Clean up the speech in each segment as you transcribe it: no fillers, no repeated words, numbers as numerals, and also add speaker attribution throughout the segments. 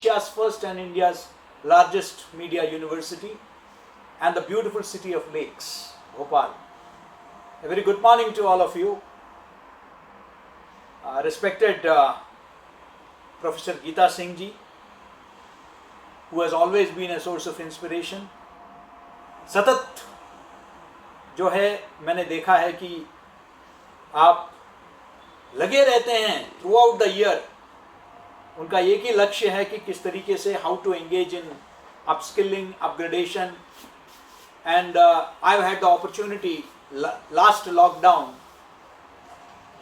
Speaker 1: Asia's first and India's largest media university, and the beautiful city of lakes, Bhopal. A very good morning to all of you. Respected Professor Geeta Singh ji, who has always been a source of inspiration. सतत जो है मैंने देखा है कि आप लगे रहते हैं थ्रू आउट द ईयर. उनका एक ही लक्ष्य है कि किस तरीके से how to engage in upskilling, upgradation. And I have had the opportunity last lockdown,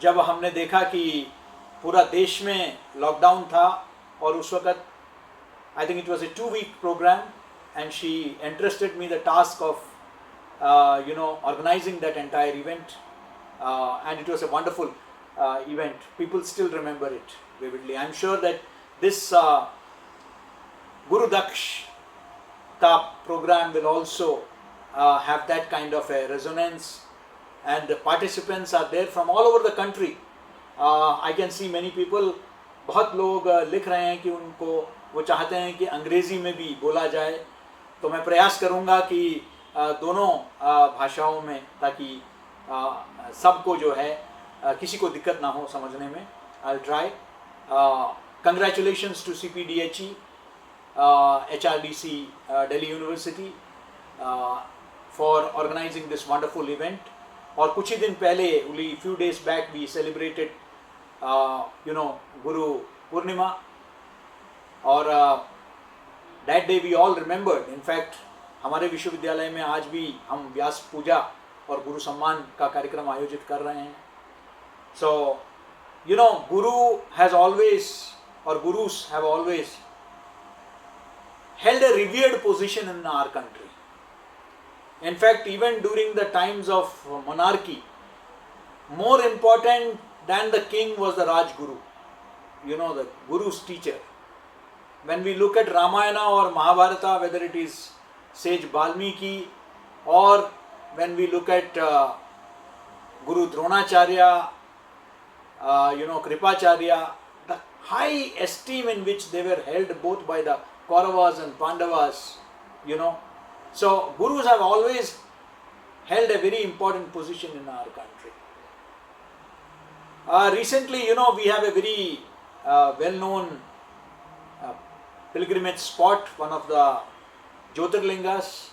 Speaker 1: जब हमने देखा कि पूरा देश में लॉकडाउन था और उस वक्त I think it was a 2-week programme, and she entrusted me the task of organizing that entire event, and it was a wonderful event. People still remember it vividly. I'm sure that this Guru Daksh ka program will also have that kind of a resonance, and the participants are there from all over the country. I can see many people, बहुत लोग लिख रहे हैं कि उनको वो चाहते हैं कि अंग्रेज़ी में भी बोला जाए, तो मैं प्रयास करूंगा कि दोनों भाषाओं में, ताकि सबको जो है किसी को दिक्कत ना हो समझने में. I will try. Congratulations to CPDHE, HRDC, Delhi University for organizing this wonderful event. और कुछ ही दिन पहले, only few days back, we celebrated Guru Purnima, और that day we all remembered. In fact, हमारे विश्वविद्यालय में आज भी हम व्यास पूजा और गुरु सम्मान का कार्यक्रम आयोजित कर रहे हैं. So, Guru has always, or Gurus have always held a revered position in our country. In fact, even during the times of monarchy, more important than the king was the Rajguru, the Guru's teacher. When we look at Ramayana or Mahabharata, whether it is sage Valmiki, or when we look at Guru Dronacharya, Kripacharya, the high esteem in which they were held both by the Kauravas and Pandavas, So, Gurus have always held a very important position in our country. Recently, we have a very well-known pilgrimage spot, one of the Jyotirlingas,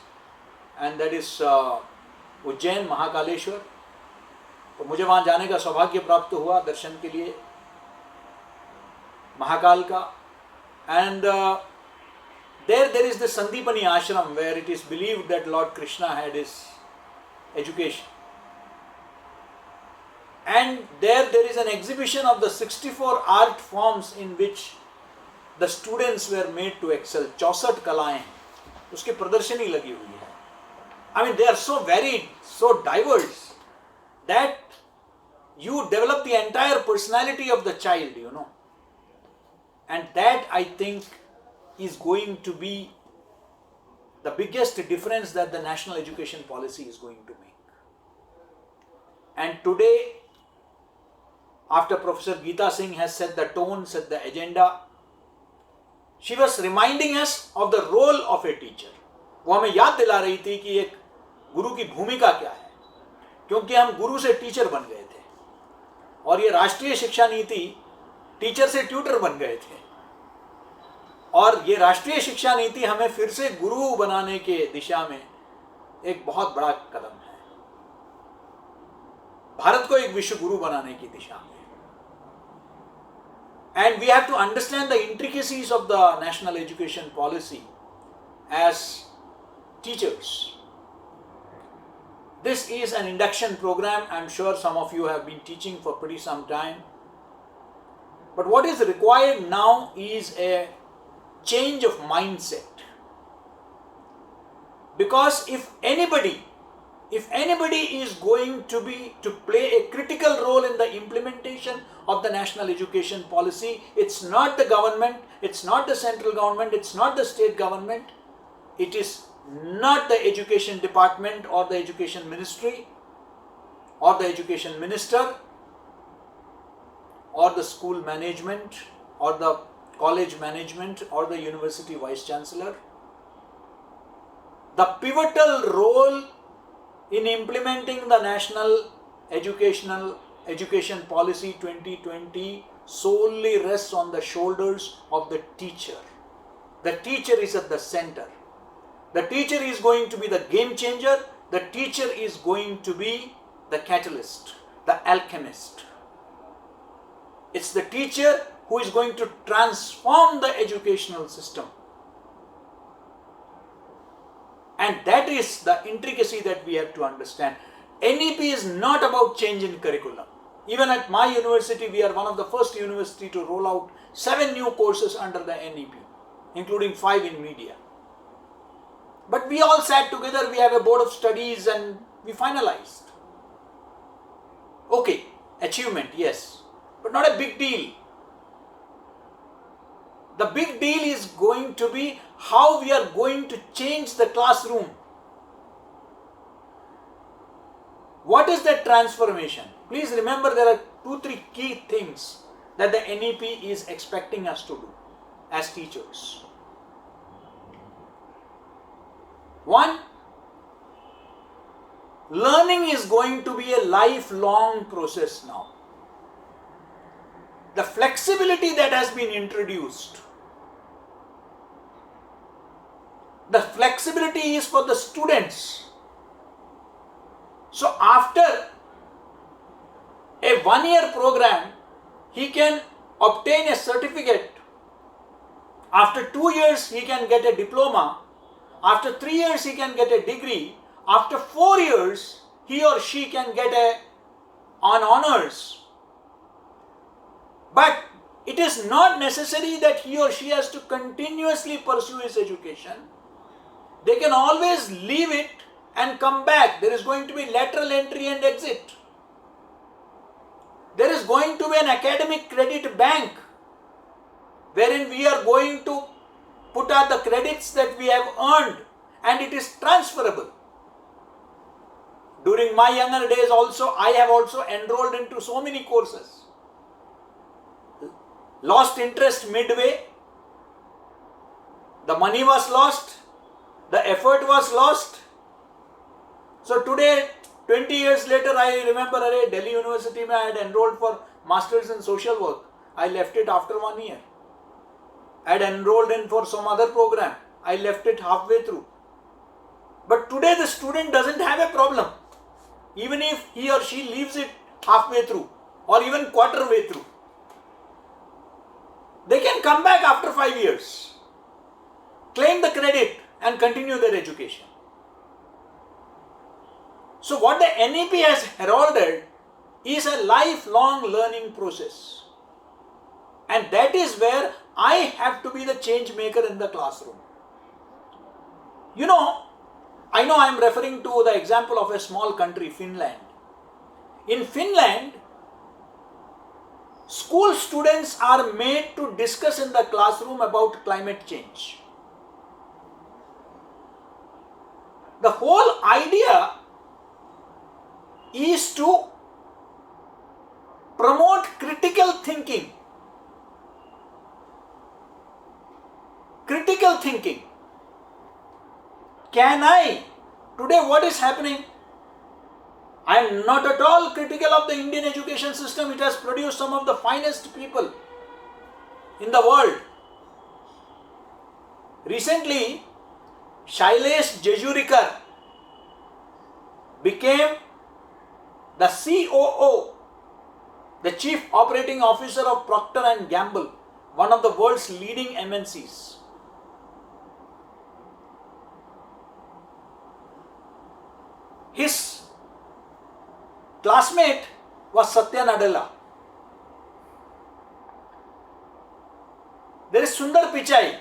Speaker 1: and that is Ujjain, Mahakaleshwar. तो मुझे वहाँ जाने का सौभाग्य प्राप्त हुआ दर्शन के लिए महाकाल का. And there is the Sandipani ashram, where it is believed that Lord Krishna had his education. And there is an exhibition of the 64 art forms in which the students were made to excel. 64 कलाएं उसकी प्रदर्शनी लगी हुई है. I mean, they are so varied, so diverse, that you develop the entire personality of the child, And that, I think, is going to be the biggest difference that the national education policy is going to make. And today, after Professor Geeta Singh has set the tone, set the agenda, she was reminding us of the role of a teacher. वो हमें याद दिला रही थी कि एक गुरु की भूमिका क्या है, क्योंकि हम गुरु से टीचर बन गए थे, और ये राष्ट्रीय शिक्षा नीति टीचर से ट्यूटर बन गए थे, और ये राष्ट्रीय शिक्षा नीति हमें फिर से गुरु बनाने के दिशा में एक बहुत बड़ा कदम है, भारत को एक विश्व गुरु बनाने की दिशा में. And we have to understand the intricacies of the national education policy as teachers. This is an induction program. I'm sure some of you have been teaching for pretty some time. But what is required now is a change of mindset. Because if anybody is going to play a critical role in the implementation of the national education policy, it's not the government, it's not the central government, it's not the state government, it is not the education department or the education ministry or the education minister or the school management or the college management or the university vice chancellor. The pivotal role in implementing the National Education Policy 2020 solely rests on the shoulders of the teacher. The teacher is at the center. The teacher is going to be the game changer. The teacher is going to be the catalyst, the alchemist. It's the teacher who is going to transform the educational system. And that is the intricacy that we have to understand. NEP is not about change in curriculum. Even at my university, we are one of the first university to roll out 7 new courses under the NEP, including 5 in media. But we all sat together, we have a board of studies and we finalized. Okay, achievement, yes, but not a big deal. The big deal is going to be how we are going to change the classroom. What is that transformation? Please remember, there are 2-3 key things that the NEP is expecting us to do as teachers. One, learning is going to be a lifelong process now. The flexibility that has been introduced, the flexibility is for the students. So after a 1-year program, he can obtain a certificate. After 2 years, he can get a diploma. After 3 years, he can get a degree. After 4 years, he or she can get an honors. But it is not necessary that he or she has to continuously pursue his education. They can always leave it and come back. There is going to be lateral entry and exit. There is going to be an academic credit bank wherein we are going to put out the credits that we have earned, and it is transferable. During my younger days also, I have also enrolled into so many courses. Lost interest midway. The money was lost. The effort was lost. So today, 20 years later, I remember Delhi University I had enrolled for Masters in Social Work. I left it after 1 year. I had enrolled in for some other program. I left it halfway through. But today the student doesn't have a problem. Even if he or she leaves it halfway through or even quarter way through. They can come back after 5 years, claim the credit and continue their education. So what the NEP has heralded is a lifelong learning process. And that is where I have to be the change maker in the classroom. I know I am referring to the example of a small country, Finland. In Finland, school students are made to discuss in the classroom about climate change. The whole idea is to promote critical thinking. Critical thinking. Today what is happening? I am not at all critical of the Indian education system. It has produced some of the finest people in the world. Recently, Shailesh Jejurikar became the COO, the Chief Operating Officer of Procter & Gamble, one of the world's leading MNCs. His classmate was Satya Nadella. There is Sundar Pichai.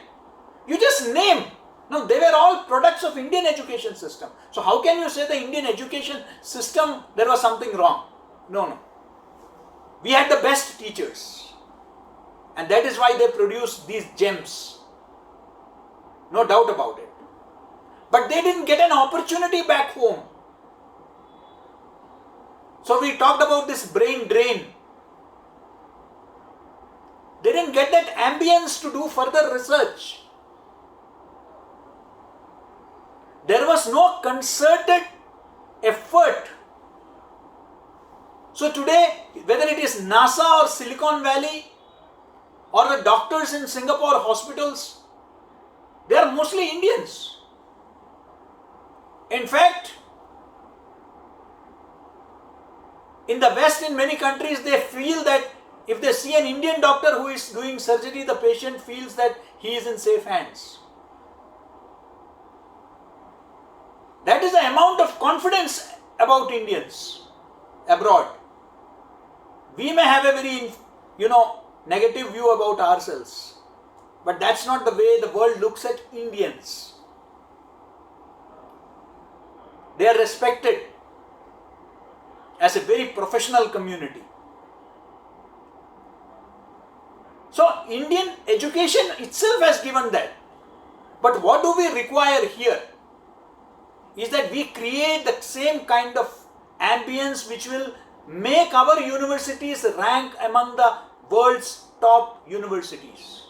Speaker 1: You just name. No, they were all products of Indian education system. So how can you say the Indian education system, there was something wrong? No. We had the best teachers. And that is why they produced these gems. No doubt about it. But they didn't get an opportunity back home. So we talked about this brain drain. They didn't get that ambience to do further research. There was no concerted effort. So today, whether it is NASA or Silicon Valley or the doctors in Singapore hospitals, they are mostly Indians. In fact, in the West, in many countries, they feel that if they see an Indian doctor who is doing surgery, the patient feels that he is in safe hands. That is the amount of confidence about Indians abroad. We may have a very, negative view about ourselves, but that's not the way the world looks at Indians. They are respected as a very professional community. So Indian education itself has given that. But what do we require here is that we create the same kind of ambience which will make our universities rank among the world's top universities.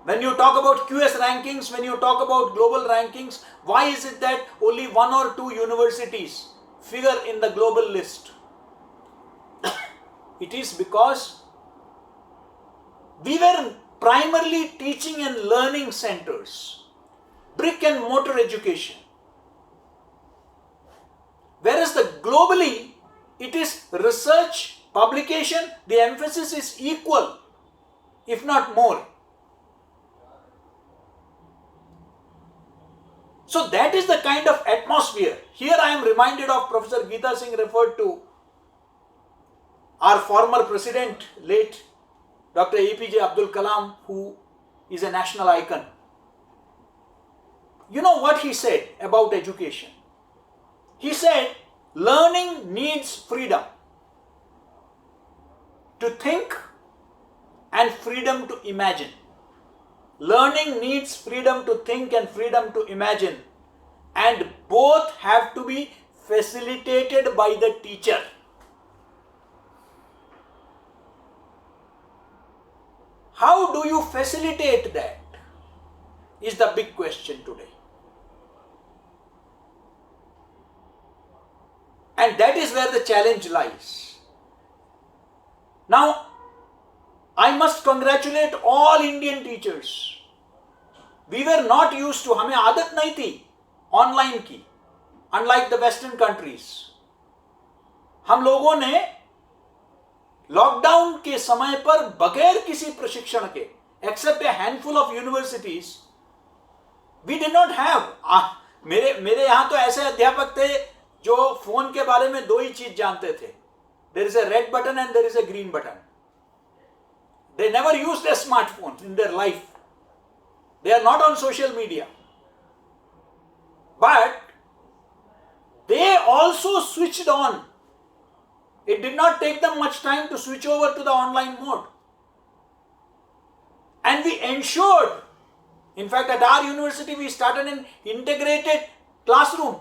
Speaker 1: When you talk about QS rankings, when you talk about global rankings, why is it that only 1 or 2 universities figure in the global list? It is because we were primarily teaching and learning centers, brick and mortar education. Whereas globally, it is research, publication, the emphasis is equal, if not more. So that is the kind of atmosphere. Here I am reminded of Professor Geeta Singh referred to, our former president, late Dr. APJ Abdul Kalam, who is a national icon. You know what he said about education? He said, learning needs freedom to think and freedom to imagine. Learning needs freedom to think and freedom to imagine, and both have to be facilitated by the teacher. How do you facilitate that is the big question today. And that is where the challenge lies. Now, I must congratulate all Indian teachers. We were not used to, हमें आदत नहीं थी online की, unlike the Western countries. हम लोगों ने lockdown के समय पर बगैर किसी प्रशिक्षण के, except a handful of universities, we did not have. मेरे यहाँ तो ऐसे अध्यापक थे जो फोन के बारे में 2 ही चीज जानते थे. There is a red button and there is a green button. They never used a smartphone in their life. They are not on social media. But they also switched on. It did not take them much time to switch over to the online mode. And we ensured, in fact at our university we started an integrated classroom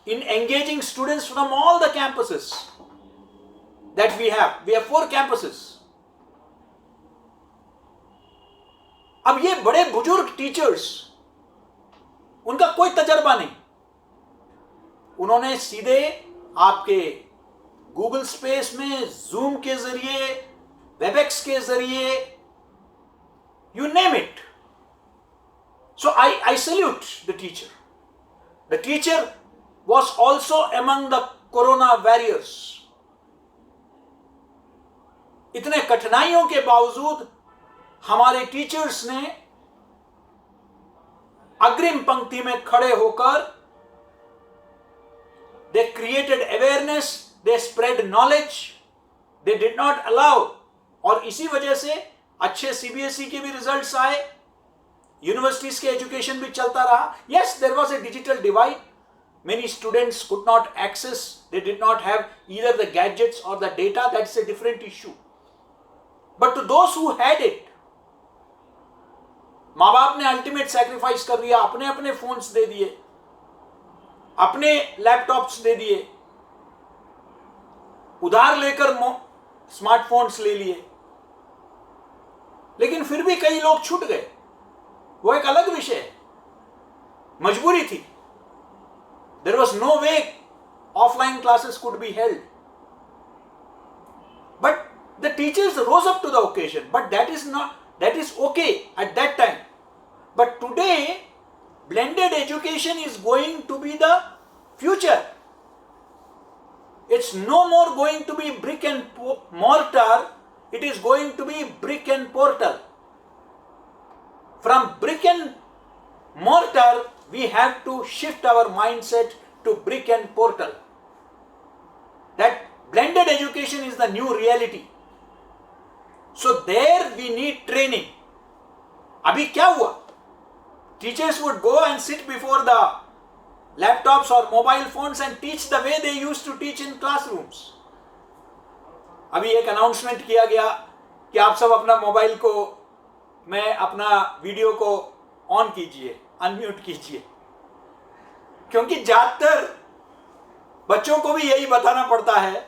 Speaker 1: in engaging students from all the campuses that we have. We have 4 campuses. अब ये बड़े बुजुर्ग teachers, उनका कोई तजर्बा नहीं, उन्होंने सीधे आपके गूगल स्पेस में जूम के जरिए, वेबएक्स के जरिए, you name it. So I salute the teacher. The teacher was also among the corona warriors. इतने कठिनाइयों के बावजूद हमारे टीचर्स ने अग्रिम पंक्ति में खड़े होकर they created awareness, they spread knowledge, they did not allow, और इसी वजह से अच्छे सीबीएसई के भी रिजल्ट्स आए, यूनिवर्सिटीज के एजुकेशन भी चलता रहा. Yes, there was a digital divide. Many students could not access, they did not have either the gadgets or the data. That's a different issue. But to those who had it, माँ बाप ने ultimate sacrifice कर दिया, अपने अपने phones दे दिए, अपने laptops दे दिए. उधार लेकर स्मार्टफोन्स ले लिए, लेकिन फिर भी कई लोग छूट गए, वो एक अलग विषय है, मजबूरी थी. There was no way offline classes could be held. But the teachers rose up to the occasion. But that is okay at that time. But today, blended education is going to be the future. It's no more going to be brick and mortar. It is going to be brick and portal. From brick and mortar, we have to shift our mindset to brick and portal. That blended education is the new reality. So there we need training. Abhi kya hua? Teachers would go and sit before the laptops or mobile phones and teach the way they used to teach in classrooms. अभी एक announcement किया गया कि आप सब अपना mobile को में अपना वीडियो को ऑन कीजिए, अनम्यूट कीजिए, क्योंकि ज्यादातर बच्चों को भी यही बताना पड़ता है,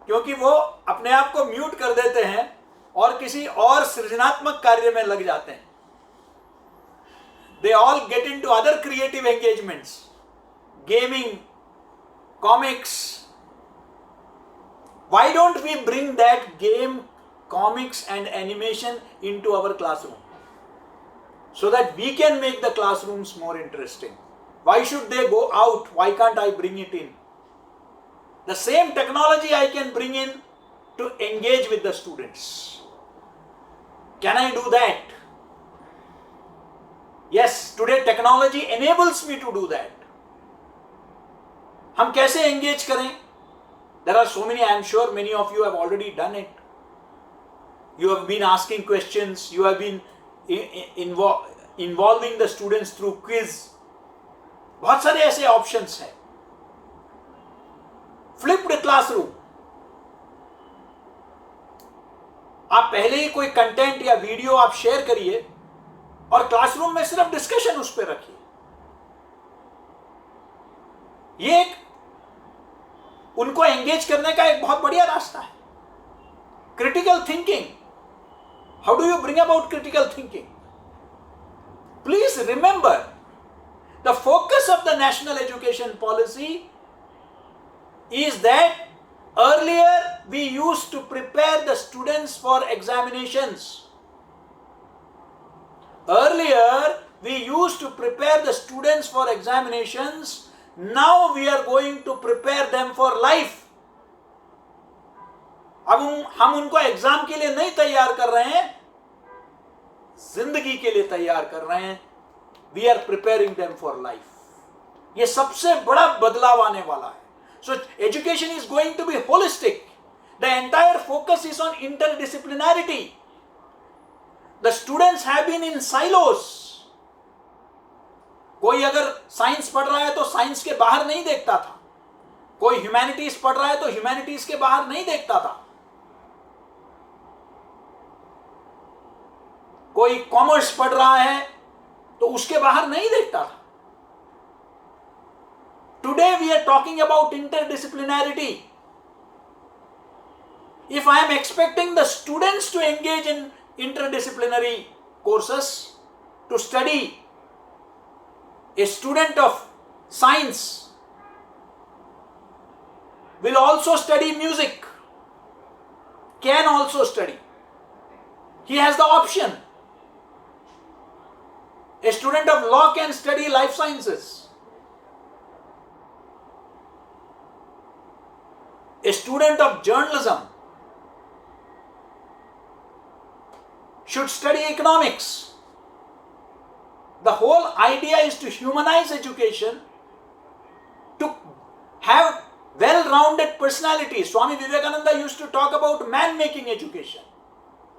Speaker 1: क्योंकि वो अपने आप को म्यूट कर देते हैं और किसी और सृजनात्मक कार्य में लग जाते हैं. They all get into other creative engagements, gaming, comics. Why don't we bring that game, comics and animation into our classroom so that we can make the classrooms more interesting? Why should they go out? Why can't I bring it in? The same technology I can bring in to engage with the students. Can I do that? Yes, today technology enables me to do that. हम कैसे engage करें? There are so many, I am sure many of you have already done it. You have been asking questions, you have been involving the students through quiz. बहुत सारे ऐसे options हैं. Flipped classroom. आप पहले ही कोई content या video आप share करिए और क्लासरूम में सिर्फ डिस्कशन उस पर रखिए. ये एक उनको एंगेज करने का एक बहुत बढ़िया रास्ता है. Critical thinking. How do you bring about critical thinking? Please remember the focus of the national education policy is that earlier we used to prepare the students for examinations. Earlier we used to prepare the students for examinations. Now we are going to prepare them for life. अब हम उनको exam के लिए नहीं तैयार कर रहे हैं, जिंदगी के लिए तैयार कर रहे हैं. We are preparing them for life. ये सबसे बड़ा बदलाव आने वाला है. So education is going to be holistic. The entire focus is on interdisciplinarity. The students have been in silos. कोई अगर साइंस पढ़ रहा है तो साइंस के बाहर नहीं देखता था. कोई ह्यूमैनिटीज पढ़ रहा है तो ह्यूमैनिटीज के बाहर नहीं देखता था. कोई कॉमर्स पढ़ रहा है तो उसके बाहर नहीं देखता था. Today we are talking about interdisciplinarity. If I am expecting the students to engage in interdisciplinary courses, to study, a student of science will also study music, can also study. He has the option. A student of law can study life sciences. A student of journalism should study economics. The whole idea is to humanize education, to have well-rounded personalities. Swami Vivekananda used to talk about man-making education,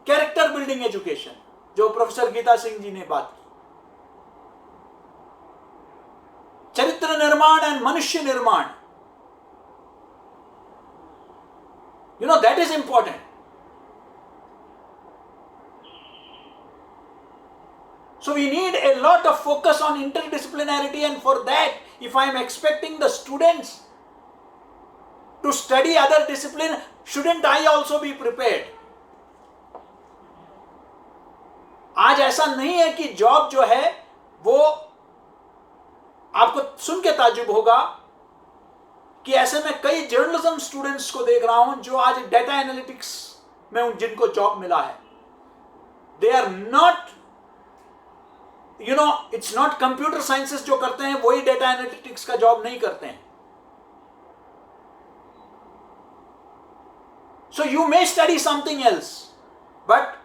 Speaker 1: character-building education, जो professor Gita Singh ji ने बात की. चरित्र निर्माण and मनुष्य निर्माण. You know, that is important. So we need a lot of focus on interdisciplinarity, and for that, if I am expecting the students to study other discipline, shouldn't I also be prepared? आज ऐसा नहीं है कि job जो है वो, आपको सुन के ताज्जुब होगा कि ऐसे में कई जर्नलिज्म स्टूडेंट्स को देख रहा हूं जो आज डेटा एनालिटिक्स में जिनको जॉब मिला है, they are not, you know, it's not computer sciences जो करते हैं वही डेटा एनालिटिक्स का जॉब नहीं करते हैं. So you may study something else, but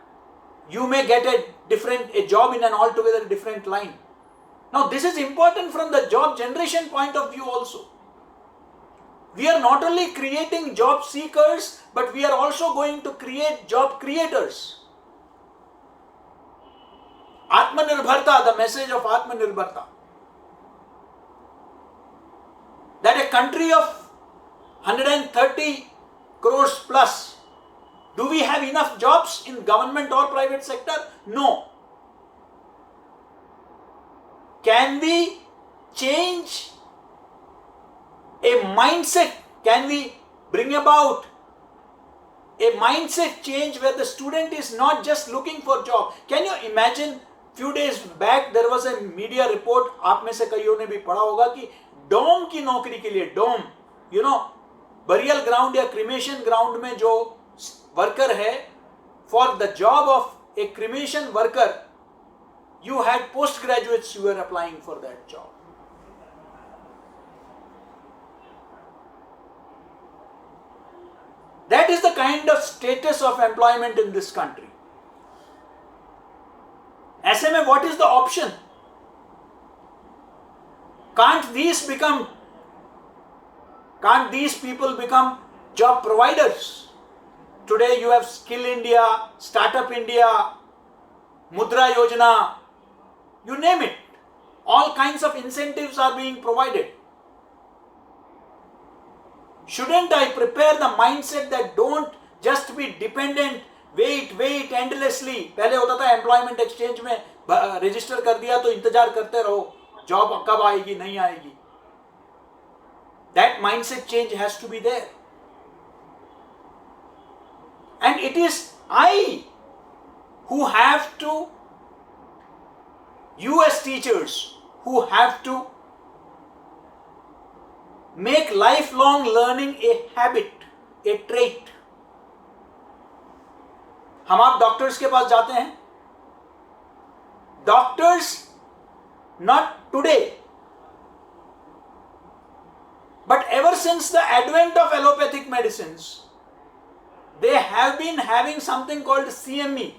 Speaker 1: you may get a job in an altogether different line. Now this is important from the job generation point of view also. We are not only creating job seekers, but we are also going to create job creators. Atmanirbharta, the message of Atmanirbharta. That a country of 130 crores plus, do we have enough jobs in government or private sector? No. Can we change a mindset? Can we bring about a mindset change where the student is not just looking for job? Can you imagine, few days back there was a media report, आप में से कईयों ने भी पढ़ा होगा कि डोम की नौकरी के लिए, Dom, you know, burial ground या क्रिमेशन ग्राउंड में जो वर्कर है, for the job of a cremation worker you had post graduates you are applying for that job. That is the kind of status of employment in this country. ऐसे में what is the option? Can't these people become job providers? Today you have Skill India, Startup India, Mudra Yojana, you name it. All kinds of incentives are being provided. Shouldn't I prepare the mindset that don't just be dependent, wait endlessly? पहले होता था employment exchange में register कर दिया तो इंतजार करते रहो, जॉब कब आएगी नहीं आएगी. That mindset change has to be there. And it is I who have to, you as teachers, who have to make lifelong learning a habit, a trait. हम आप डॉक्टर्स के पास जाते हैं, doctors not today, but ever since the advent of allopathic medicines, they have been having something called CME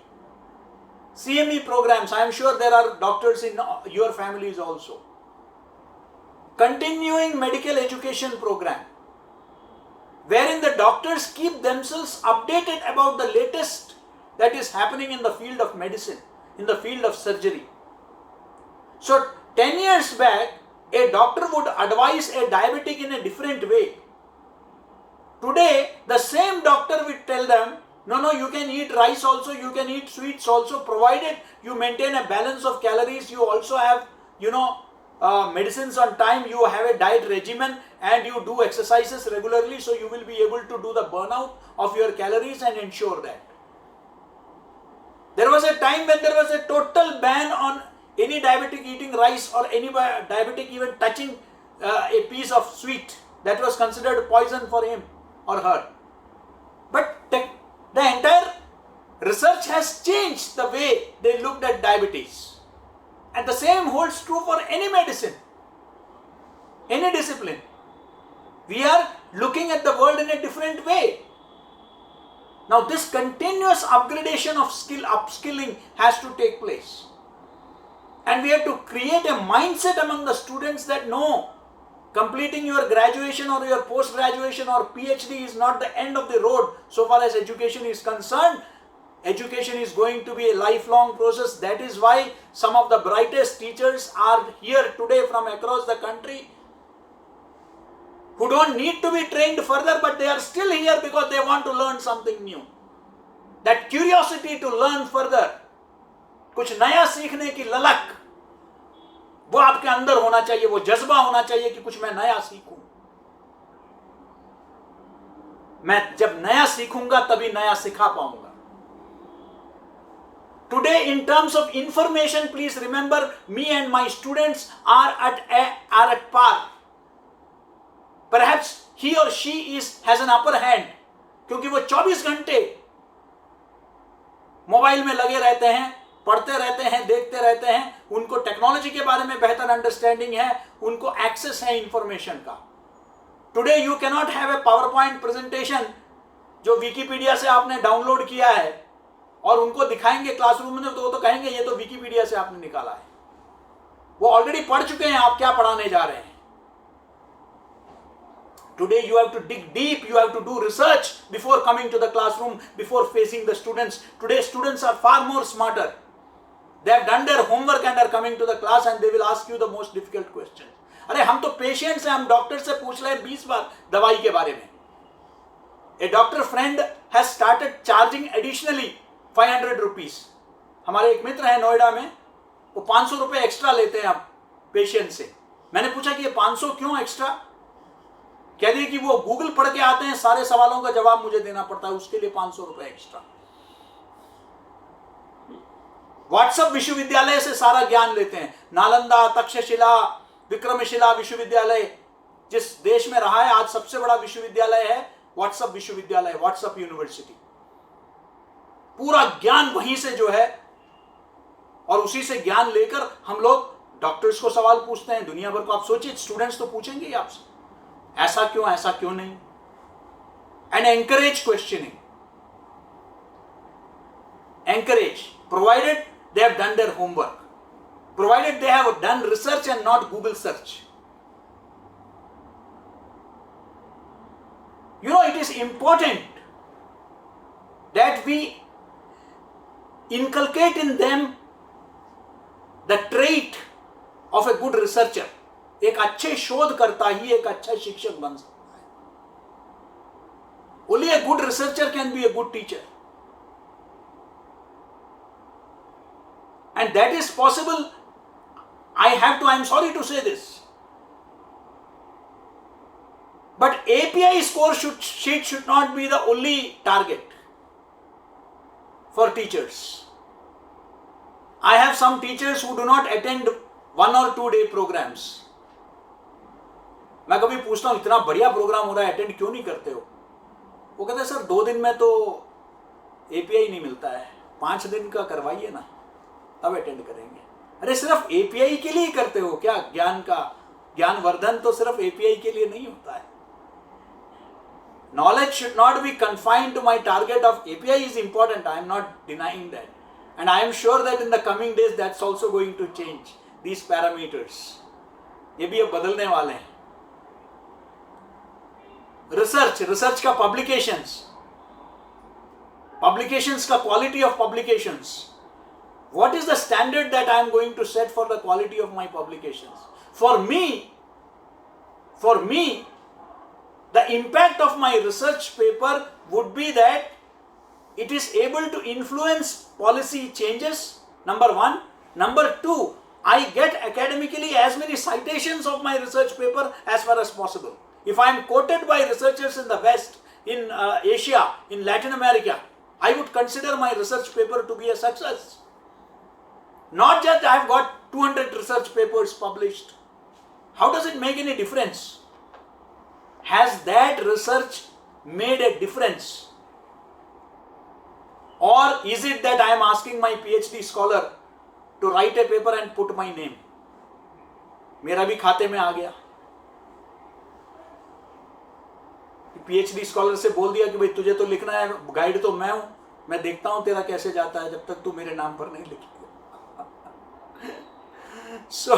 Speaker 1: programs. I am sure there are doctors in your families also. Continuing medical education program, wherein the doctors keep themselves updated about the latest that is happening in the field of medicine, in the field of surgery. So 10 years back, a doctor would advise a diabetic in a different way. Today, the same doctor will tell them, no, you can eat rice also, you can eat sweets also, provided you maintain a balance of calories, you also have, medicines on time, you have a diet regimen, and you do exercises regularly, so you will be able to do the burnout of your calories and ensure that. There was a time when there was a total ban on any diabetic eating rice or any diabetic even touching a piece of sweet. That was considered poison for him or her. But the entire research has changed the way they looked at diabetes. And the same holds true for any medicine, any discipline. We are looking at the world in a different way. Now this continuous upgradation of upskilling has to take place. And we have to create a mindset among the students that no, completing your graduation or your post-graduation or PhD is not the end of the road so far as education is concerned. Education is going to be a lifelong process. That is why some of the brightest teachers are here today from across the country who don't need to be trained further, but they are still here because they want to learn something new. That curiosity to learn further, कुछ नया सीखने की ललक, वो आपके अंदर होना चाहिए, वो जज्बा होना चाहिए कि कुछ मैं नया सीखूं. मैं जब नया सीखूंगा तभी नया सिखा पाऊंगा. Today, in terms of information, please remember, me and my students are at par. Perhaps he or she has an upper hand, क्योंकि वो 24 घंटे मोबाइल में लगे रहते हैं, पढ़ते रहते हैं, देखते रहते हैं. उनको टेक्नोलॉजी के बारे में बेहतर अंडरस्टैंडिंग है, उनको एक्सेस है इंफॉर्मेशन का. Today you cannot have a power point presentation जो विकीपीडिया से आपने डाउनलोड किया है और उनको दिखाएंगे क्लासरूम में, तो वो तो कहेंगे ये तो विकीपीडिया से आपने निकाला है. वो ऑलरेडी पढ़ चुके हैं, आप क्या पढ़ाने जा रहे हैं. Today you have to dig deep, you have to do research before coming to the classroom, before facing the students. Today students are far more smarter. They have done their homework and are coming to the class and they will ask you the most difficult questions. अरे हम तो patients हैं, हम doctor से पूछ रहे हैं 20 बार दवाई के बारे में. A doctor friend has started charging additionally 500 rupees. हमारे एक मित्र हैं नोएडा में, वो 500 रुपए एक्स्ट्रा लेते हैं अब पेशेंट से. मैंने पूछा कि ये 500 क्यों एक्स्ट्रा? कह दिए कि वो गूगल पढ़ के आते हैं, सारे सवालों का जवाब मुझे देना पड़ता है, उसके लिए 500 रुपए एक्स्ट्रा. व्हाट्सएप विश्वविद्यालय से सारा ज्ञान लेते हैं. नालंदा, तक्षशिला, विक्रमशिला विश्वविद्यालय जिस देश में रहा है, आज सबसे बड़ा विश्वविद्यालय है व्हाट्सएप विश्वविद्यालय, व्हाट्सएप यूनिवर्सिटी. पूरा ज्ञान वहीं से जो है, और उसी से ज्ञान लेकर हम लोग डॉक्टर्स को सवाल पूछते हैं दुनिया भर को. आप सोचिए, स्टूडेंट्स तो पूछेंगे ही आपसे, ऐसा क्यों नहीं. And encourage questioning, encourage, provided they have done their homework, provided they have done research and not Google search. You know, it is important that we inculcate in them the trait of a good researcher. एक अच्छे शोधकर्ता ही एक अच्छा शिक्षक बन सकता है. Only a good researcher can be a good teacher. And that is possible. I am sorry to say this, but API score sheet should not be the only target for teachers. I have some teachers who do not attend 1 or 2 day programs. मैं कभी पूछता हूँ, इतना बढ़िया programme हो रहा है, attend क्यों नहीं करते हो? वो कहते हैं सर 2 दिन में तो API नहीं मिलता है, 5 दिन का करवाइए ना, तब अटेंड करेंगे. अरे सिर्फ API के लिए ही करते हो क्या? ज्ञानवर्धन तो सिर्फ API के लिए नहीं होता है. Knowledge should not be confined to my target of API is important. I am not denying that. And I am sure that in the coming days that's also going to change. These parameters. ये भी अब बदलने वाले हैं. Research का publications का quality of publications. What is the standard that I am going to set for the quality of my publications? For me, the impact of my research paper would be that it is able to influence policy changes, number 1. Number 2, I get academically as many citations of my research paper as far as possible. If I am quoted by researchers in the West, in Asia, in Latin America, I would consider my research paper to be a success. Not just I have got 200 research papers published. How does it make any difference? Has that research made a difference? Or is it that I am asking my PhD scholar to write a paper and put my name? मेरा भी खाते में आ गया. PhD scholar से बोल दिया कि भाई तुझे तो लिखना है, गाइड तो मैं हूं, मैं देखता हूं तेरा कैसे जाता है, जब तक तू मेरे नाम पर नहीं लिखेगा. So,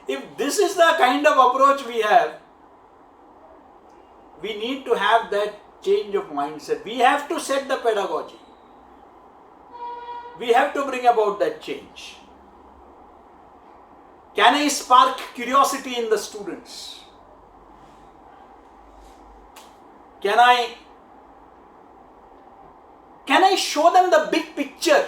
Speaker 1: if this is the kind of approach we have, we need to have that change of mindset. We have to set the pedagogy. We have to bring about that change. Can I spark curiosity in the students? Can I show them the big picture?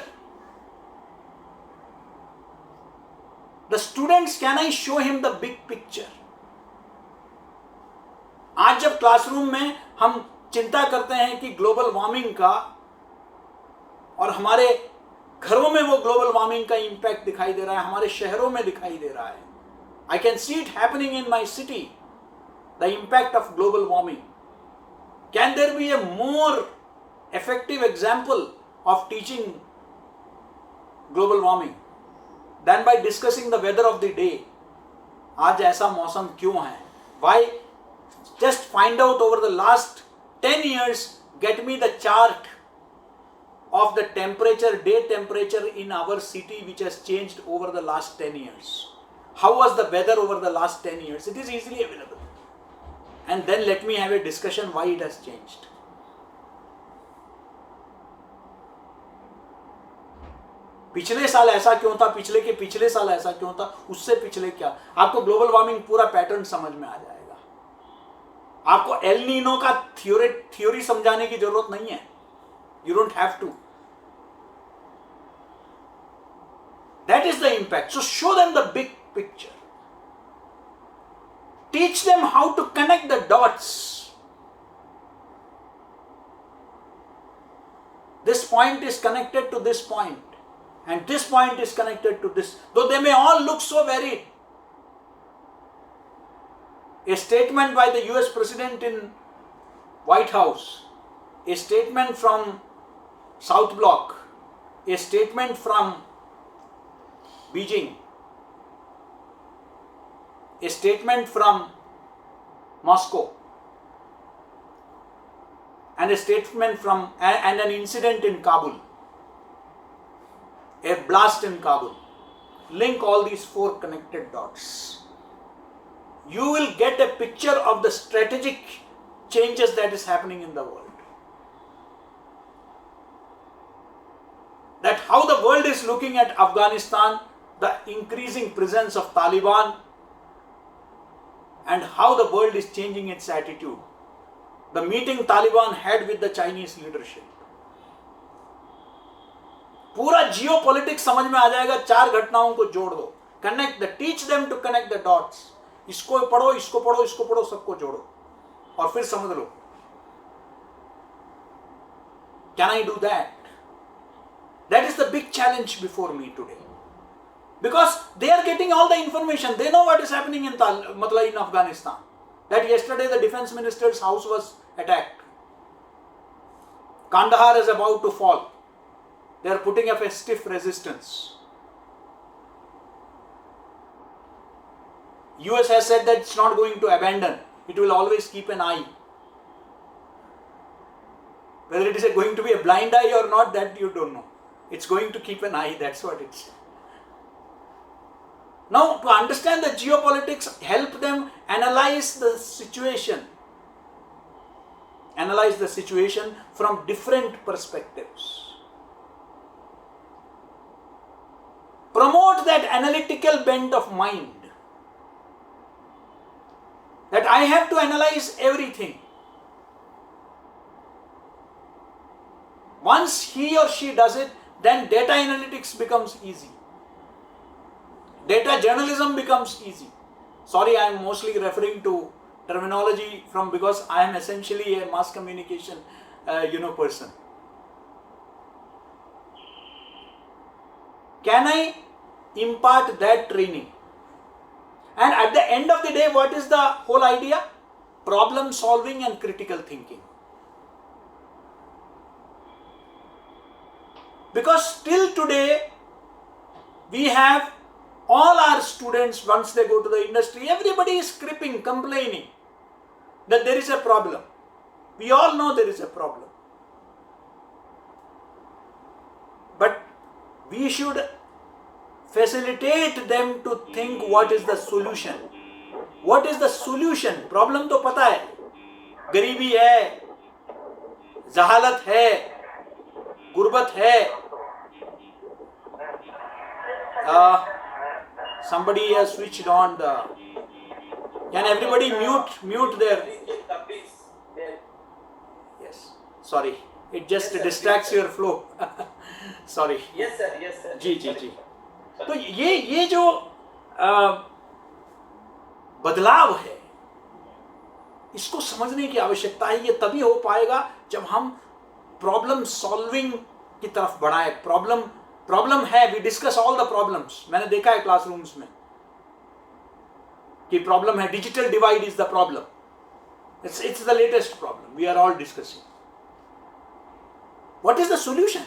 Speaker 1: The students, can I show him the big picture? आज जब classroom में हम चिंता करते हैं कि global warming का, और हमारे घरों में वो ग्लोबल वार्मिंग का इंपैक्ट दिखाई दे रहा है, हमारे शहरों में दिखाई दे रहा है. I can see it happening in my city, the impact of global warming. Can there be a more effective example of teaching global warming than by discussing the weather of the day? आज ऐसा मौसम क्यों है? Why? Just find out over the last 10 years, get me the chart of the temperature, day temperature in our city which has changed over the last 10 years. How was the weather over the last 10 years? It is easily available. And then let me have a discussion why it has changed. पिछले साल ऐसा क्यों था, पिछले के पिछले साल ऐसा क्यों था, उससे पिछले क्या, आपको ग्लोबल वार्मिंग पूरा पैटर्न समझ में आ जाएगा. आपको एल नीनो का थ्योरी समझाने की जरूरत नहीं है. You don't have to. That is the impact. So show them the big picture. Teach them how to connect the dots. This point is connected to this point, and this point is connected to this, though they may all look so varied. A statement by the US President in White House, a statement from South Bloc, a statement from Beijing, a statement from Moscow, and a statement from and an incident in Kabul, a blast in Kabul. Link all these 4 connected dots. You will get a picture of the strategic changes that is happening in the world. That how the world is looking at Afghanistan, the increasing presence of Taliban, and how the world is changing its attitude. The meeting Taliban had with the Chinese leadership. पूरा geopolitics समझ में आ जाएगा. 4 घटनाओं को जोड़ दो. Connect the, teach them to connect the dots. इसको पढ़ो, इसको पढ़ो, इसको पढ़ो, सबको जोड़ो और फिर समझ लो. Can I do that? That is the big challenge before me today. Because they are getting all the information. They know what is happening in Afghanistan. That yesterday the defense minister's house was attacked. Kandahar is about to fall. They are putting up a stiff resistance. US has said that it's not going to abandon. It will always keep an eye. Whether it is going to be a blind eye or not, that you don't know. It's going to keep an eye, that's what it's. Now, to understand the geopolitics, help them analyze the situation. Analyze the situation from different perspectives. Promote that analytical bent of mind. That I have to analyze everything. Once he or she does it, then data analytics becomes easy. Data journalism becomes easy. Sorry, I am mostly referring to terminology because I am essentially a mass communication person. Can I impart that training? And at the end of the day, what is the whole idea? Problem solving and critical thinking. Because till today, we have all our students, once they go to the industry, everybody is cripping, complaining that there is a problem. We all know there is a problem. But we should facilitate them to think what is the solution. What is the solution? Problem तो पता है. गरीबी है, जहालत है, गुर्बत है. Somebody has switched on the. Can everybody mute their? Yes. Sorry, it just distracts your flow. Sorry.
Speaker 2: Yes sir. Yes sir.
Speaker 1: जी. तो ये जो बदलाव है, इसको समझने की आवश्यकता है। ये तभी हो पाएगा जब हम प्रॉब्लम सॉल्विंग की तरफ बढ़ाए। प्रॉब्लम है, we discuss all the problems. मैंने देखा है क्लासरूम्स में कि प्रॉब्लम है, digital divide is the problem, it's the latest problem we are all discussing. What is the solution?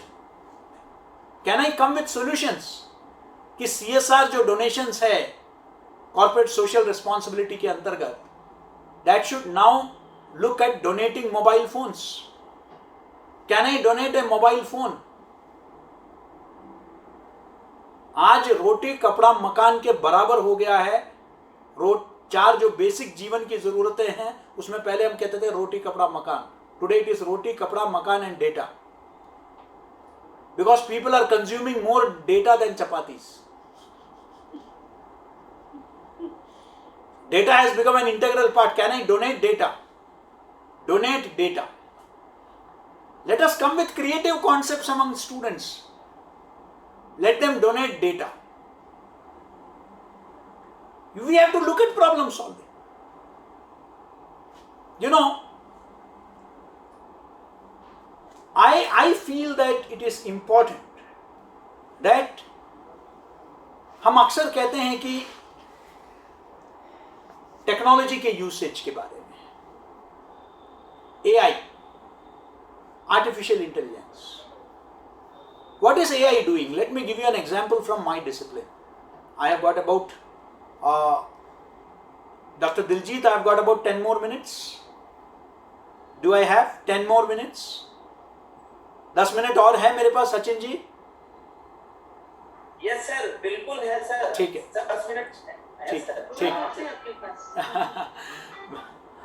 Speaker 1: Can I come with solutions कि सीएसआर जो donations है corporate social responsibility के अंतर्गत, that should now look at donating mobile phones. Can I donate a mobile phone? आज रोटी कपड़ा मकान के बराबर हो गया है। चार जो बेसिक जीवन की जरूरतें हैं उसमें पहले हम कहते थे रोटी कपड़ा मकान, today it is roti kapda makaan and data, because people are consuming more data than chapatis. Data has become an integral part. Can I donate data? Donate data. Let us come with creative concepts among students. Let them donate data. We have to look at problem solving. You know, I feel that it is important that हम अक्सर कहते हैं कि technology के usage के बारे में, AI, artificial intelligence. What is AI doing? Let me give you an example from my discipline. I have got about Dr. Diljit, I have got about 10 more minutes. Do I have 10 more minutes? 10 minute और है मेरे पास Sachin ji?
Speaker 2: Yes sir, बिल्कुल है sir.
Speaker 1: ठीक है,
Speaker 2: 10 minute.
Speaker 1: ठीक.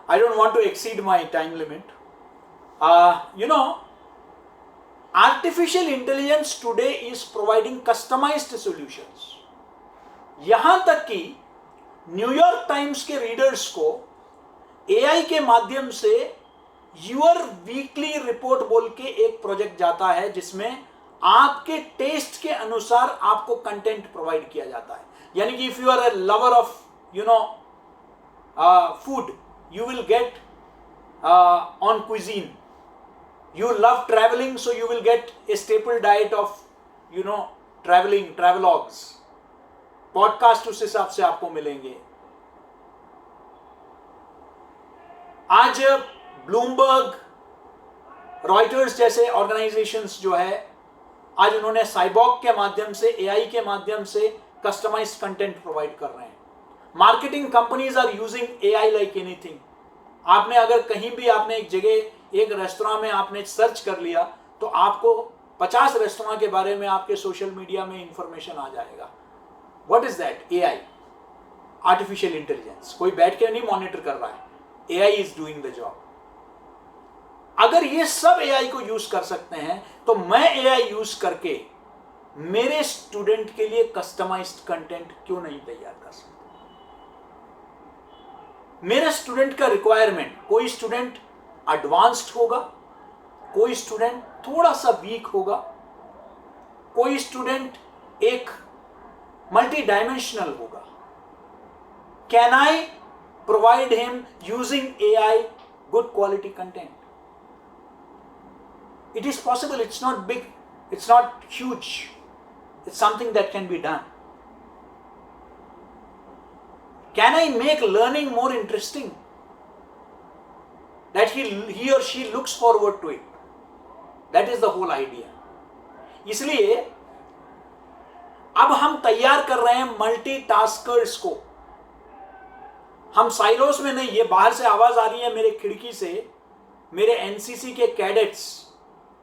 Speaker 1: I don't want to exceed my time limit. You know, artificial intelligence today is providing customized solutions. यहां तक कि न्यूयॉर्क टाइम्स के रीडर्स को एआई के माध्यम से यूर वीकली रिपोर्ट बोल के एक प्रोजेक्ट जाता है जिसमें आपके टेस्ट के अनुसार आपको कंटेंट प्रोवाइड किया जाता है. यानी कि if you are a lover of food, you will get on cuisine. You love traveling, so you will get a staple diet of traveling, travelogues. Podcast उस हिसाब से आपको मिलेंगे. आज ब्लूमबर्ग, रॉयटर्स जैसे ऑर्गेनाइजेशंस जो है, आज उन्होंने साइबॉर्ग के माध्यम से, एआई के माध्यम से कस्टमाइज्ड कंटेंट प्रोवाइड कर रहे हैं. Marketing companies are using AI like anything. आपने अगर कहीं भी आपने एक जगह एक रेस्टोरेंट में आपने सर्च कर लिया तो आपको 50 रेस्टोरेंट के बारे में आपके सोशल मीडिया में इंफॉर्मेशन आ जाएगा. What is that? AI, artificial intelligence. कोई बैठ के नहीं मॉनिटर कर रहा है, AI is doing the job. अगर ये सब एआई को यूज कर सकते हैं तो मैं एआई यूज करके मेरे स्टूडेंट के लिए कस्टमाइज्ड कंटेंट क्यों नहीं तैयार कर सकता? मेरे स्टूडेंट का रिक्वायरमेंट, कोई स्टूडेंट एडवांस्ड होगा, कोई स्टूडेंट थोड़ा सा वीक होगा, कोई स्टूडेंट एक मल्टी डायमेंशनल होगा. Can I provide him using AI good quality content? It is possible. It's not big, it's not huge. It's something that can be done. Can I make learning more interesting? That he or she looks forward to it. That is the whole idea. इसलिए अब हम तैयार कर रहे हैं multitaskers को. हम silos में नहीं, ये बाहर से आवाज आ रही है मेरे खिड़की से. मेरे एनसीसी के कैडेट्स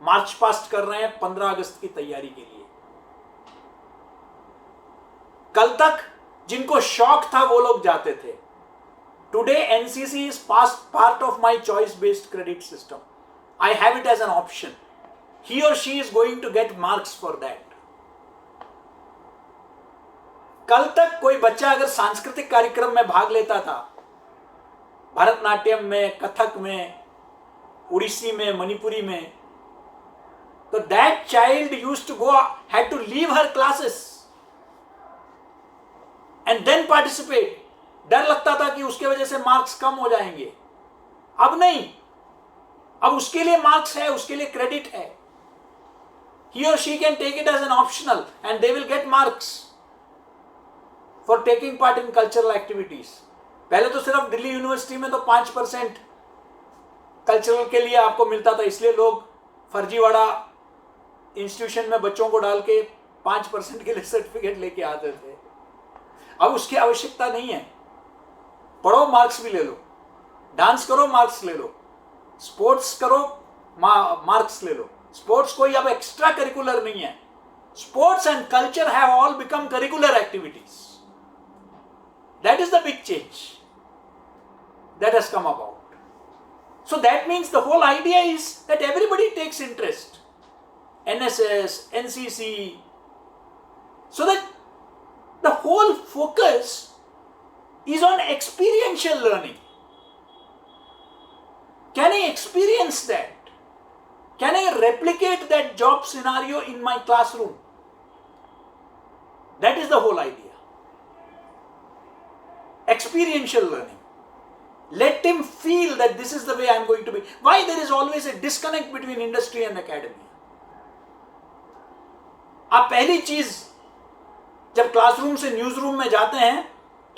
Speaker 1: मार्च पास्ट कर रहे हैं 15 अगस्त की तैयारी के लिए. कल तक जिनको शौक था वो लोग जाते थे. Today NCC is part of my choice based credit system. I have it as an option. He और she is going to get marks for that. कल तक कोई बच्चा अगर सांस्कृतिक कार्यक्रम में भाग लेता था, भरतनाट्यम में, कथक में, उड़ीसी में, मणिपुरी में, तो that child used to go, had to leave her classes and then participate. डर लगता था कि उसके वजह से मार्क्स कम हो जाएंगे. अब नहीं, अब उसके लिए मार्क्स है, उसके लिए क्रेडिट है. He or she can take it as an optional and they will get marks for taking part in cultural activities. पहले तो सिर्फ दिल्ली यूनिवर्सिटी में तो 5% कल्चरल के लिए आपको मिलता था, इसलिए लोग फर्जीवाड़ा इंस्टीट्यूशन में बच्चों को डाल के 5% के लिए सर्टिफिकेट लेके आते थे. अब उसकी आवश्यकता नहीं है. पढ़ो, मार्क्स भी ले लो. डांस करो, मार्क्स ले लो. स्पोर्ट्स करो, मार्क्स ले लो. स्पोर्ट्स कोई अब एक्स्ट्रा करिकुलर नहीं है. Sports and culture have all become curricular activities. That is the big change that has come about. So that means the whole idea is that everybody takes interest. NSS, NCC, so that the whole focus is on experiential learning. Can I experience that? Can I replicate that job scenario in my classroom? That is the whole idea. Experiential learning. Let him feel that this is the way I am going to be. Why there is always a disconnect between industry and academia? आप पहली चीज जब classroom से news room में जाते हैं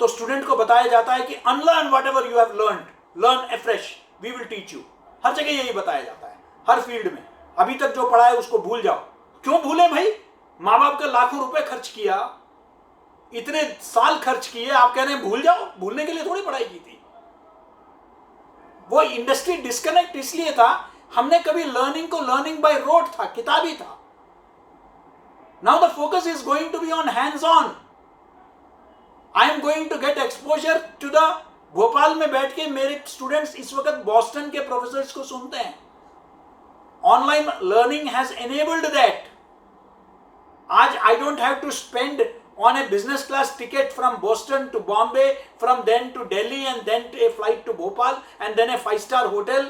Speaker 1: तो student को बताया जाता है कि unlearn whatever you have learned, learn afresh, we will teach you. हर जगह यही बताया जाता है, हर फील्ड में. अभी तक जो पढ़ा है उसको भूल जाओ. क्यों भूले भाई? माँ बाप का लाखों रुपए खर्च किया, इतने साल खर्च किए, आप कह रहे हैं भूल जाओ? भूलने के लिए थोड़ी पढ़ाई की थी. वो इंडस्ट्री डिस्कनेक्ट इसलिए था, हमने कभी लर्निंग को लर्निंग बाय रोट था, किताबी था. Now the focus is going to be on hands on. I am going to get exposure to the. Bhopal में बैठ के मेरे स्टूडेंट्स इस वक्त बॉस्टन के प्रोफेसर्स को सुनते हैं. Online learning has enabled that. आज I don't have to spend on a business class ticket from Boston to Bombay, from then to Delhi and then to a flight to Bhopal and then a 5-star hotel.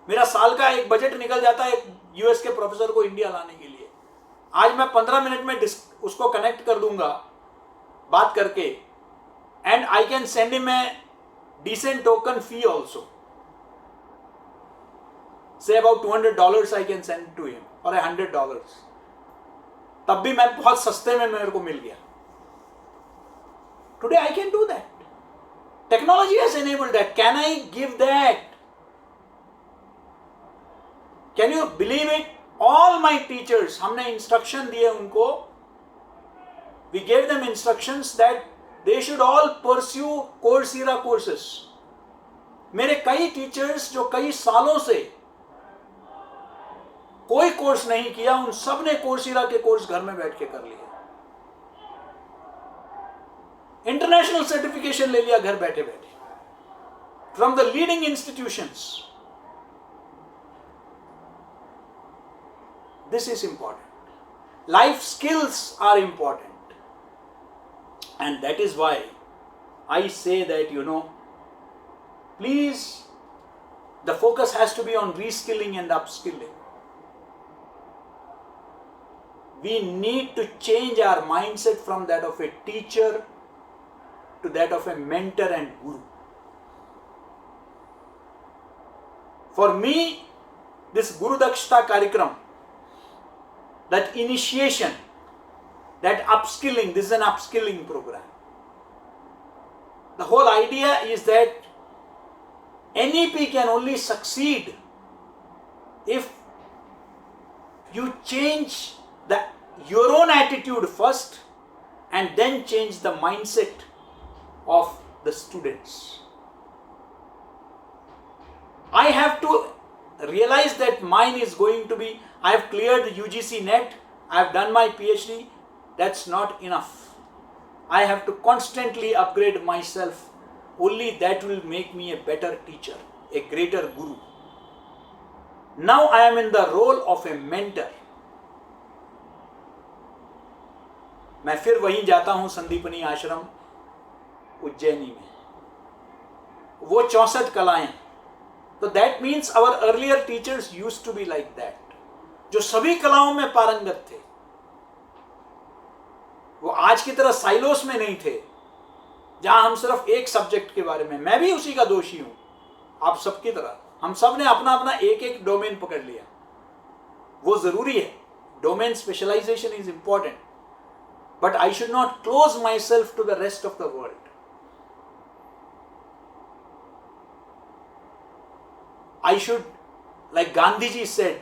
Speaker 1: मेरा साल का एक budget निकल जाता है US के professor को India लाने के लिए. आज मैं 15 मिनट में उसको कनेक्ट कर दूंगा बात करके, and I can send him a decent token fee also. Say about $200 I can send to him or $100. तब भी मैं बहुत सस्ते में मेरे को मिल गया. Today I can do that. Technology has enabled that. Can I give that? Can you believe it? All my teachers, हमने इंस्ट्रक्शन दिए उनको. We gave them instructions that they should all pursue Coursera courses. मेरे कई teachers जो कई सालों से कोई कोर्स नहीं किया, उन सब ने कोर्सेरा के कोर्स घर में बैठ के कर लिए. इंटरनेशनल सर्टिफिकेशन ले लिया घर बैठे बैठे from the leading institutions. This is important. Life skills are important, and that is why I say that you know, please the focus has to be on reskilling and upskilling. We need to change our mindset from that of a teacher to that of a mentor and guru. For me, this Guru Dakshta Karikram, that initiation, that upskilling, this is an upskilling program. The whole idea is that NEP can only succeed if you change your own attitude first and then change the mindset of the students. I have to realize that mine is going to be, I have cleared UGC NET, I have done my PhD, that's not enough. I have to constantly upgrade myself. Only that will make me a better teacher, a greater guru. Now I am in the role of a mentor. मैं फिर वहीं जाता हूं संदीपनी आश्रम उज्जैनी में. वो 64 कलाएं. तो that means our earlier teachers used to be like that, जो सभी कलाओं में पारंगत थे. वो आज की तरह साइलोस में नहीं थे जहां हम सिर्फ एक सब्जेक्ट के बारे में. मैं भी उसी का दोषी हूं. आप सबकी तरह हम सब ने अपना अपना एक एक डोमेन पकड़ लिया, वो जरूरी है, domain specialisation is important, but I should not close myself to the rest of the world. I should, like Gandhiji said,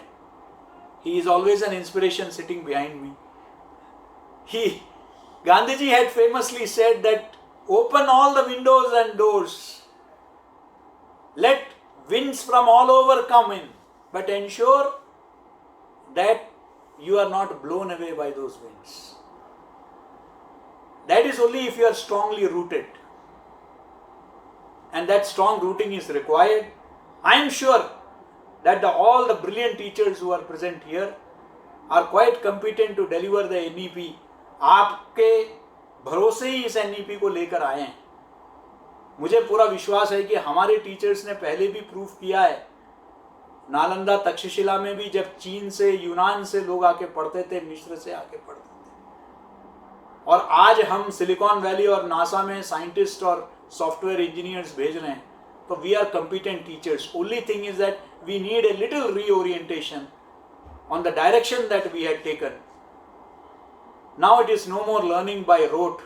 Speaker 1: he is always an inspiration sitting behind me. Gandhiji had famously said that open all the windows and doors, let winds from all over come in, but ensure that you are not blown away by those winds. That is only if you are strongly rooted, and that strong rooting is required. I am sure that all the brilliant teachers who are present here are quite competent to deliver the NEP. आपके भरोसे ही इस NEP को लेकर आए हैं. मुझे पूरा विश्वास है कि हमारे टीचर्स ने पहले भी प्रूफ किया है. नालंदा तक्षशिला में भी जब चीन से, यूनान से लोग आके पढ़ते थे, मिस्र से आके पढ़ते थे, और आज हम सिलिकॉन वैली और नासा में साइंटिस्ट और सॉफ्टवेयर इंजीनियर्स भेज रहे हैं. So we are competent teachers. Only thing is that we need a little reorientation on the direction that we had taken. Now it is no more learning by rote.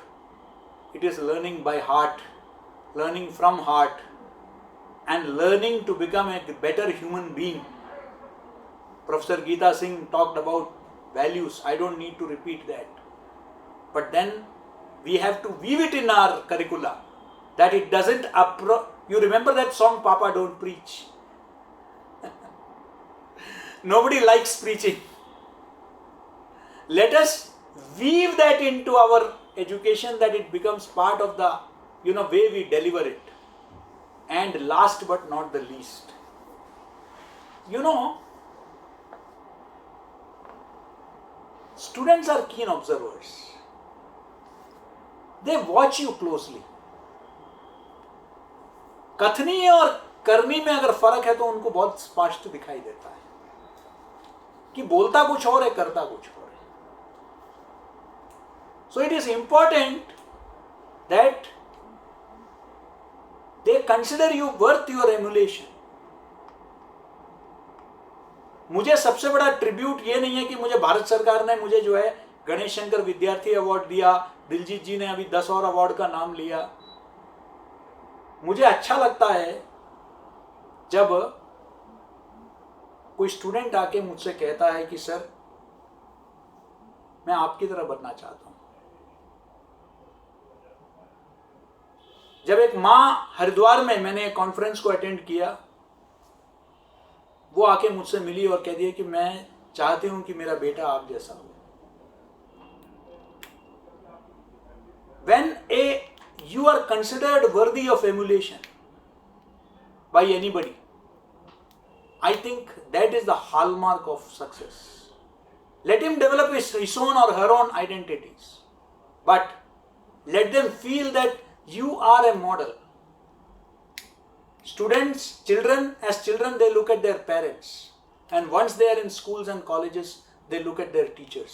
Speaker 1: It is learning by heart, learning from heart, and learning to become a better human being. Professor Geeta Singh talked about values. I don't need to repeat that. But then we have to weave it in our curricula, that it doesn't You remember that song, Papa Don't Preach? Nobody likes preaching. Let us weave that into our education, that it becomes part of the way we deliver it. And last but not the least, students are keen observers. They watch you closely. कथनी और करनी में अगर फर्क है तो उनको बहुत स्पष्ट दिखाई देता है कि बोलता कुछ और है, करता कुछ और है. So it is important that they consider you worth your emulation. मुझे सबसे बड़ा ट्रिब्यूट ये नहीं है कि मुझे भारत सरकार ने मुझे जो है गणेश शंकर विद्यार्थी अवार्ड दिया, दिलजीत जी ने अभी 10 और अवार्ड का नाम लिया. मुझे अच्छा लगता है जब कोई स्टूडेंट आके मुझसे कहता है कि सर मैं आपकी तरह बनना चाहता हूं. जब एक मां हरिद्वार में, मैंने एक कॉन्फ्रेंस को अटेंड किया, वो आके मुझसे मिली और कह दिया कि मैं चाहती हूं कि मेरा बेटा आप जैसा हो. When you are considered worthy of emulation by anybody, I think that is the hallmark of success. Let him develop his own or her own identities, but let them feel that you are a model. Children, they look at their parents, and once they are in schools and colleges, they look at their teachers.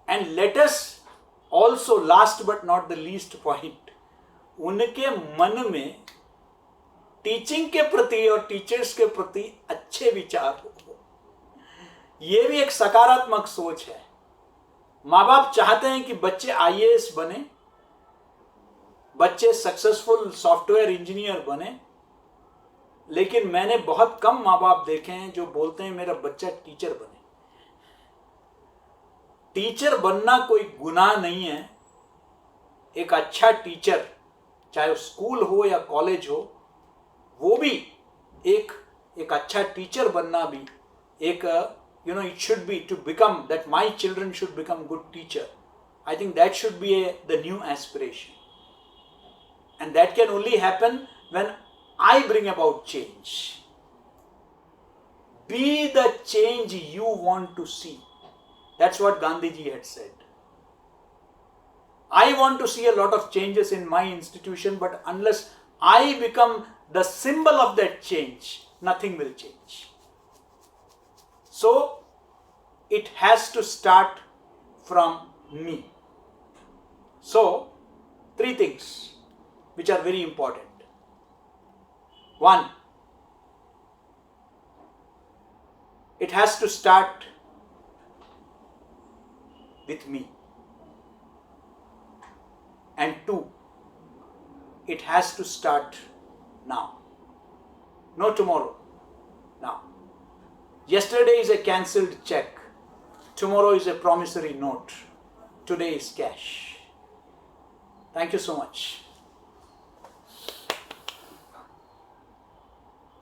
Speaker 1: And let us also, last but not the least point, उनके मन में teaching के प्रति और teachers के प्रति अच्छे विचार हो. ये भी एक सकारात्मक सोच है. माँ बाप चाहते हैं कि बच्चे IAS बने, बच्चे सक्सेसफुल सॉफ्टवेयर इंजीनियर बने, लेकिन मैंने बहुत कम माँ बाप देखे हैं जो बोलते हैं मेरा बच्चा टीचर बने. टीचर बनना कोई गुनाह नहीं है. एक अच्छा टीचर, चाहे स्कूल हो या कॉलेज हो, वो भी एक अच्छा टीचर बनना भी एक it should be to become that my children should become good teacher. I think that should be the new aspiration, and that can only happen when I bring about change. Be the change you want to see. That's what Gandhiji had said. I want to see a lot of changes in my institution, but unless I become the symbol of that change, nothing will change. So, it has to start from me. So, 3 things which are very important. One, it has to start with me. And two, it has to start now. No tomorrow, now. Yesterday is a cancelled check. Tomorrow is a promissory note. Today is cash. Thank you so much.